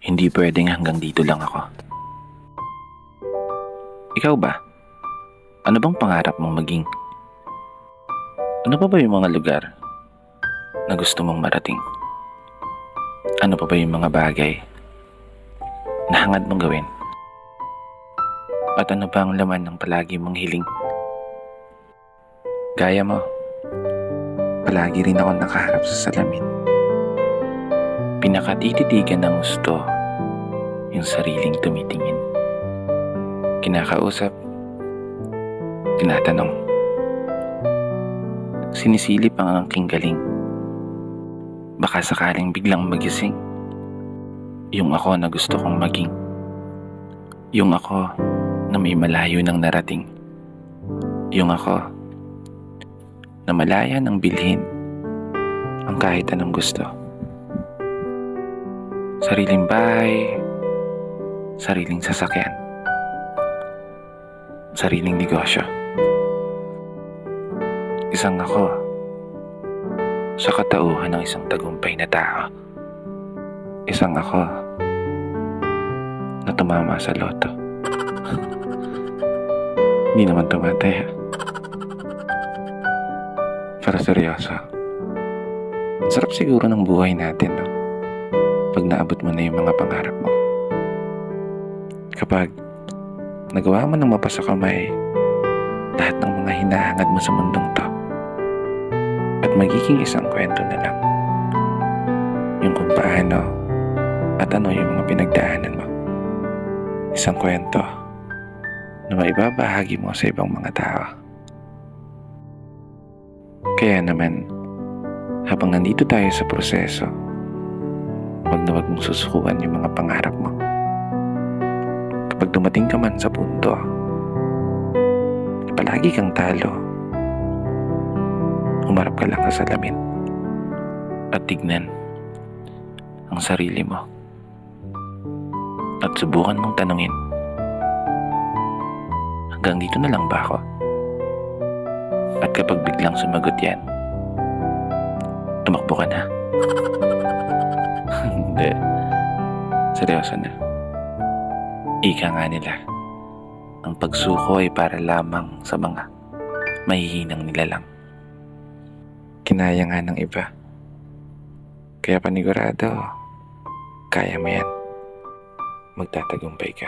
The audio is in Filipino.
Hindi pwedeng hanggang dito lang ako. Ikaw ba? Ano bang pangarap mong maging? Ano pa ba yung mga lugar na gusto mong marating? Ano pa ba yung mga bagay na hangad mong gawin? At ano ba ang laman ng palagi mong hiling? Gaya mo, palagi rin ako nakaharap sa salamin. Pinakatititigan ng gusto yung sariling tumitingin. Kinakausap, tinatanong. Sinisilip ang aking galing. Baka sakaling biglang magising. Yung ako na gusto kong maging. Yung ako na may malayo ng narating. Yung ako na malaya ng bilhin ang kahit anong gusto. Sariling bahay, sariling sasakyan, sariling negosyo. Isang ako sa katauhan ng isang tagumpay na tao. Isang ako na tumama sa loto. Hindi naman tumataya. Pero seryoso, ang sarap siguro ng buhay natin, no? Pag naabot mo na yung mga pangarap mo. Kapag nagawa mo ng mapasa kamay lahat ng mga hinahangad mo sa mundong to, at magiging isang kwento na lang yung kung paano at ano yung mga pinagdaanan mo. Isang kwento na maibabahagi mo sa ibang mga tao. Kaya naman, habang nandito tayo sa proseso, wag na wag mong susukuan yung mga pangarap mo. Kapag dumating ka man sa punto na palagi kang talo, humarap ka lang sa salamin at tignan ang sarili mo at subukan mong tanungin, hanggang dito na lang ba ako? At kapag biglang sumagot yan, tumakbo ka na. Hindi, seryoso na. Ika nga nila, ang pagsuko ay para lamang sa mga mahihinang nilalang. Kinaya nga ng iba, kaya panigurado, kaya mo yan. Magtatagumpay ka.